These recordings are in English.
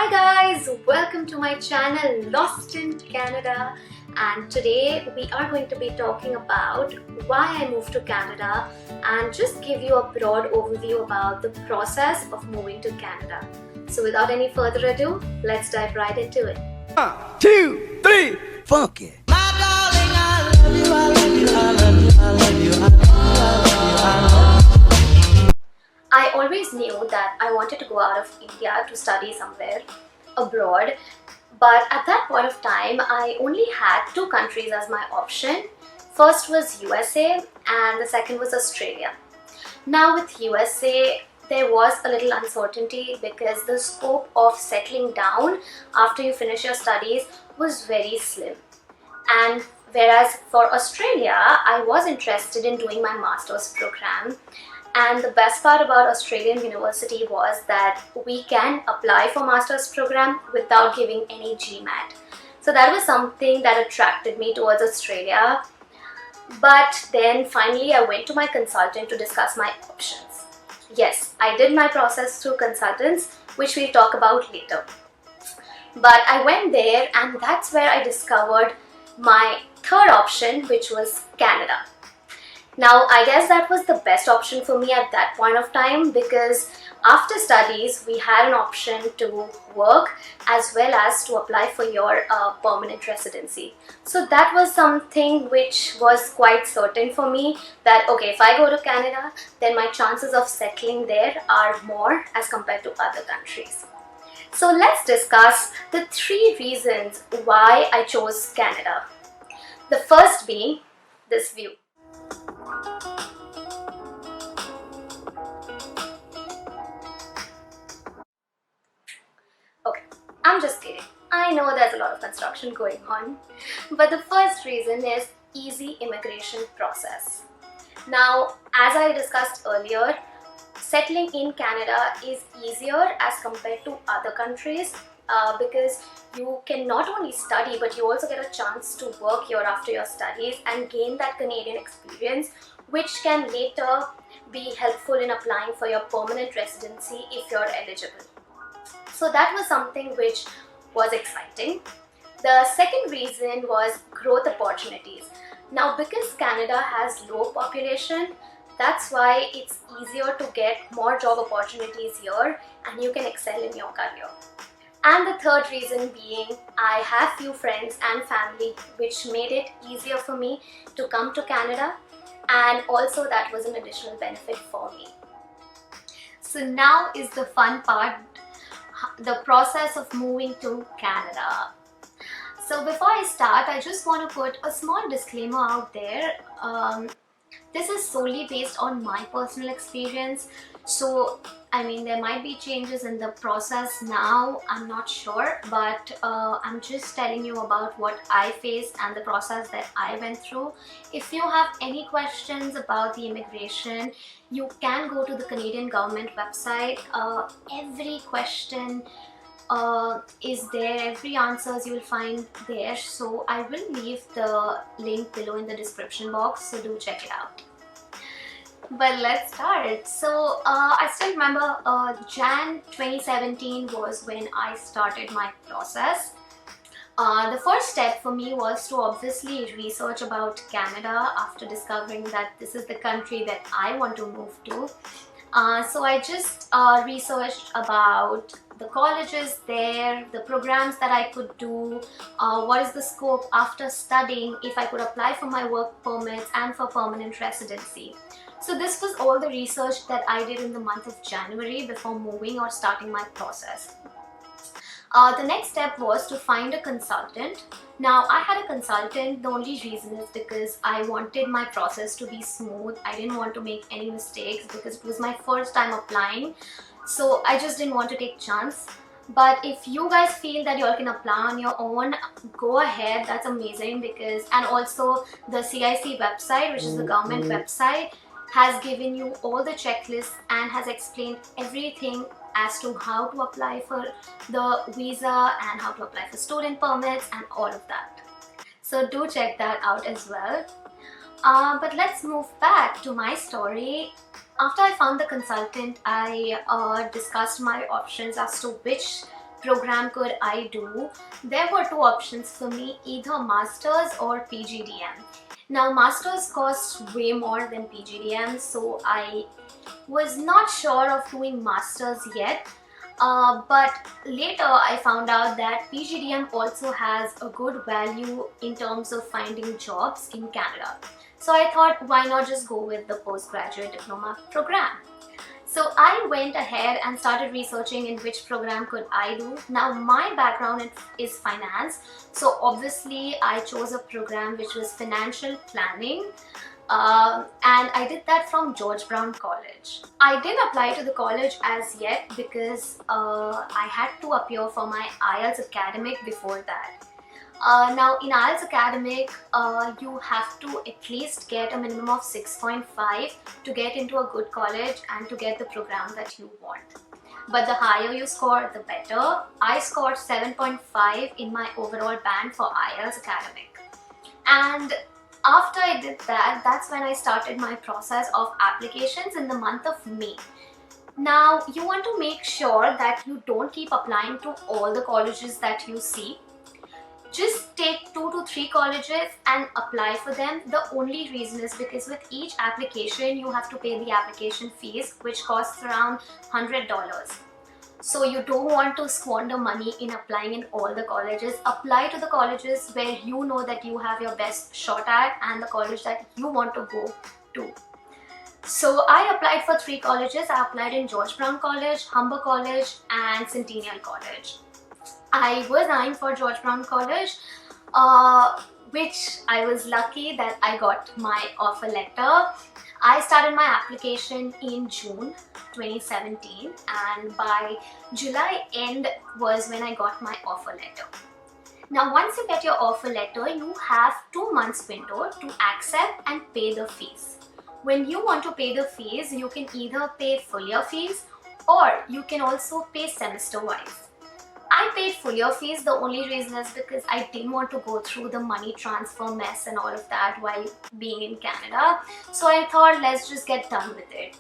Hi guys, welcome to my channel Lost in Canada, and today we are going to be talking about why I moved to Canada and just give you a broad overview about the process of moving to Canada. So without any further ado, let's dive right into it. 1, 2, 3, funky. My darling, I love you, I love you, I love you, I love you, I love you, I love you. I always knew that I wanted to go out of India to study somewhere abroad, but at that point of time I only had two countries as my option. First was USA and the second was Australia. Now with USA there was a little uncertainty because the scope of settling down after you finish your studies was very slim. And whereas for Australia, I was interested in doing my master's program. And the best part about Australian university was that we can apply for master's program without giving any GMAT. So that was something that attracted me towards Australia. But then finally I went to my consultant to discuss my options. Yes, I did my process through consultants, which we'll talk about later. But I went there and that's where I discovered my third option, which was Canada. Now, I guess that was the best option for me at that point of time because after studies, we had an option to work as well as to apply for your permanent residency. So that was something which was quite certain for me that, okay, if I go to Canada, then my chances of settling there are more as compared to other countries. So let's discuss the 3 reasons why I chose Canada. The first being this view. Okay, I'm just kidding. I know there's a lot of construction going on, but the first reason is easy immigration process. Now, as I discussed earlier, settling in Canada is easier as compared to other countries because you can not only study but you also get a chance to work here after your studies and gain that Canadian experience, which can later be helpful in applying for your permanent residency if you're eligible. So that was something which was exciting. The second reason was growth opportunities. Now, because Canada has low population, that's why it's easier to get more job opportunities here and you can excel in your career. And the third reason being I have few friends and family which made it easier for me to come to Canada, and also that was an additional benefit for me. So now is the fun part, the process of moving to Canada. So before I start, I just want to put a small disclaimer out there. This is solely based on my personal experience. So, I mean, there might be changes in the process now, I'm not sure, but I'm just telling you about what I faced and the process that I went through. If you have any questions about the immigration, you can go to the Canadian government website. Every question is there, every answers you will find there. So I will leave the link below in the description box, so do check it out. But let's start. So I still remember Jan 2017 was when I started my process. The first step for me was to obviously research about Canada after discovering that this is the country that I want to move to. So I just researched about the colleges there, the programs that I could do, what is the scope after studying, if I could apply for my work permits and for permanent residency. So this was all the research that I did in the month of January before moving or starting my process. The next step was to find a consultant. Now, I had a consultant. The only reason is because I wanted my process to be smooth. I didn't want to make any mistakes because it was my first time applying. So I just didn't want to take chance. But if you guys feel that you all can apply on your own, go ahead. That's amazing because, and also the CIC website, which is the government website, has given you all the checklists and has explained everything as to how to apply for the visa and how to apply for student permits and all of that. So do check that out as well. But let's move back to my story. After I found the consultant, I discussed my options as to which program could I do, there were two options for me, either Masters or PGDM. Now Masters costs way more than PGDM, so I was not sure of doing Masters yet. But later I found out that PGDM also has a good value in terms of finding jobs in Canada. So I thought, why not just go with the postgraduate diploma program? So I went ahead and started researching in which program could I do. Now my background is finance, so obviously I chose a program which was financial planning. And I did that from George Brown College. I didn't apply to the college as yet because I had to appear for my IELTS academic before that. Now in IELTS academic, you have to at least get a minimum of 6.5 to get into a good college and to get the program that you want. But the higher you score, the better. I scored 7.5 in my overall band for IELTS academic. And after I did that, that's when I started my process of applications in the month of May. Now, you want to make sure that you don't keep applying to all the colleges that you see. Just take 2 to 3 colleges and apply for them. The only reason is because with each application, you have to pay the application fees, which costs around $100. So you don't want to squander money in applying in all the colleges. Apply to the colleges where you know that you have your best shot at and the college that you want to go to. So I applied for 3 colleges. I applied in George Brown College, Humber College and Centennial College. I was eyeing for George Brown College, which I was lucky that I got my offer letter. I started my application in June 2017 and by July end was when I got my offer letter. Now once you get your offer letter, you have 2 months window to accept and pay the fees. When you want to pay the fees, you can either pay full year fees or you can also pay semester wise. I paid full year fees. The only reason is because I didn't want to go through the money transfer mess and all of that while being in Canada. So I thought, let's just get done with it.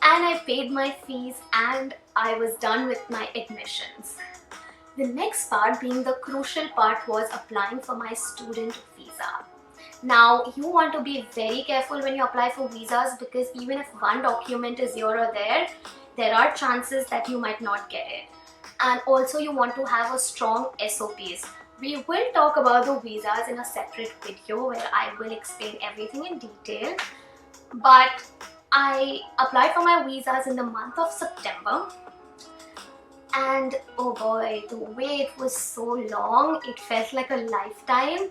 And I paid my fees and I was done with my admissions. The next part, being the crucial part, was applying for my student visa. Now you want to be very careful when you apply for visas because even if one document is here or there are chances that you might not get it. And also you want to have a strong SOPs. We will talk about the visas in a separate video where I will explain everything in detail. But I applied for my visas in the month of September. And oh boy, the wait was so long, it felt like a lifetime.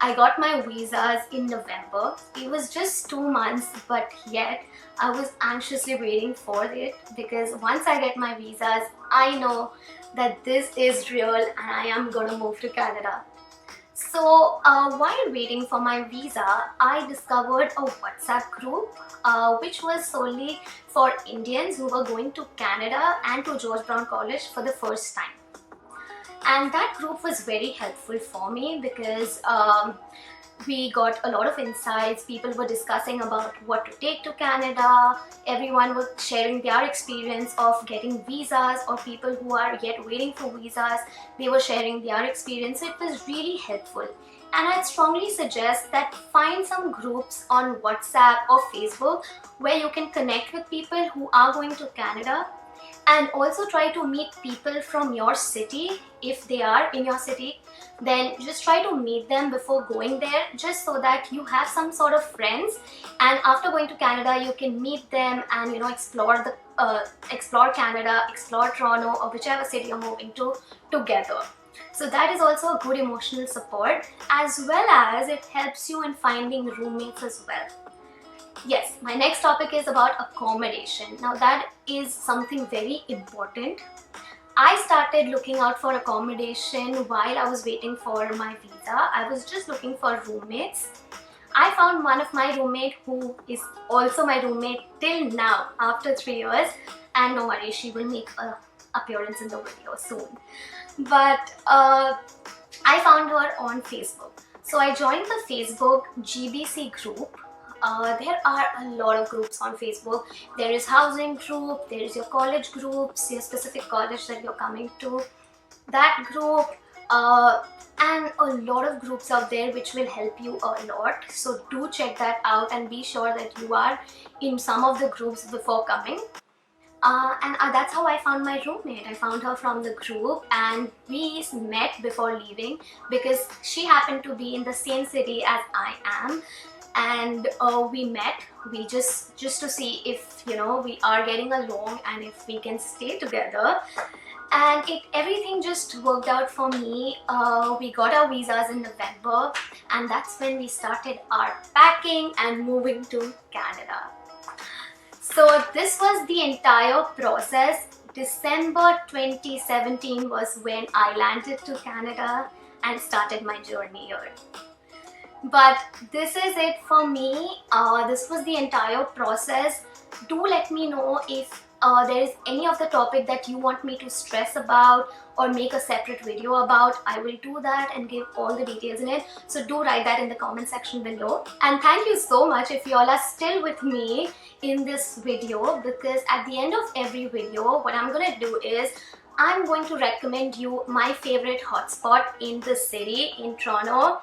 I got my visas in November. It was just 2 months, but yet I was anxiously waiting for it because once I get my visas, I know that this is real and I am gonna move to Canada. So while waiting for my visa, I discovered a WhatsApp group which was solely for Indians who were going to Canada and to George Brown College for the first time. And that group was very helpful for me because we got a lot of insights. People were discussing about what to take to Canada. Everyone was sharing their experience of getting visas, or people who are yet waiting for visas, they were sharing their experience. It was really helpful. And I'd strongly suggest that find some groups on WhatsApp or Facebook where you can connect with people who are going to Canada. And also try to meet people from your city. If they are in your city, then just try to meet them before going there, just so that you have some sort of friends, and after going to Canada you can meet them and explore Canada, explore Toronto or whichever city you're moving to together. So that is also a good emotional support, as well as it helps you in finding roommates as well. Yes, my next topic is about accommodation. Now that is something very important. I started looking out for accommodation while I was waiting for my visa. I was just looking for roommates. I found one of my roommate who is also my roommate till now after 3 years, and no worries, she will make an appearance in the video soon. But I found her on Facebook. So I joined the Facebook GBC group. There are a lot of groups on Facebook. There is housing group, there is your college groups, your specific college that you're coming to. that group, and a lot of groups out there which will help you a lot. So do check that out and be sure that you are in some of the groups before coming. That's how I found my roommate. I found her from the group and we met before leaving because she happened to be in the same city as I am. And we met, we just to see if we are getting along and if we can stay together. And everything just worked out for me. We got our visas in November and that's when we started our packing and moving to Canada. So this was the entire process. December 2017 was when I landed to Canada and started my journey here. But this is it for me. This was the entire process. Do let me know if there is any of the topic that you want me to stress about or make a separate video about. I will do that and give all the details in it. So do write that in the comment section below. And thank you so much if you all are still with me in this video, because at the end of every video, what I'm gonna do is I'm going to recommend you my favorite hotspot in the city, in Toronto.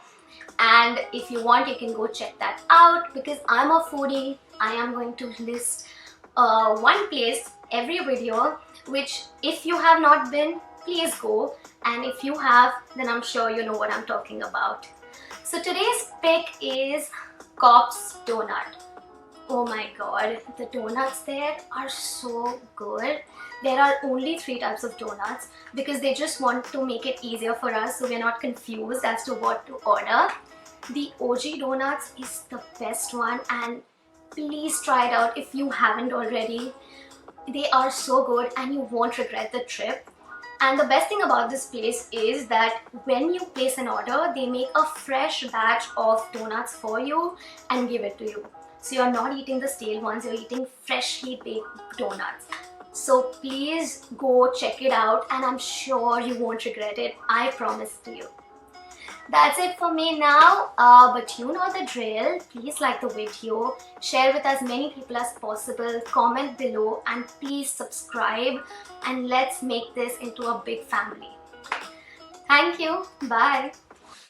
And if you want, you can go check that out because I'm a foodie. I am going to list one place every video, which if you have not been, please go, and if you have, then I'm sure you know what I'm talking about. So today's pick is Cop's Donut. Oh my god, the donuts there are so good. There are only 3 types of donuts because they just want to make it easier for us so we're not confused as to what to order. The OG donuts is the best one and please try it out if you haven't already. They are so good and you won't regret the trip. And the best thing about this place is that when you place an order, they make a fresh batch of donuts for you and give it to you. So you're not eating the stale ones, you're eating freshly baked donuts. So please go check it out and I'm sure you won't regret it. I promise to you. That's it for me now, but you know the drill. Please like the video, share with as many people as possible, comment below and please subscribe and let's make this into a big family. Thank you. Bye.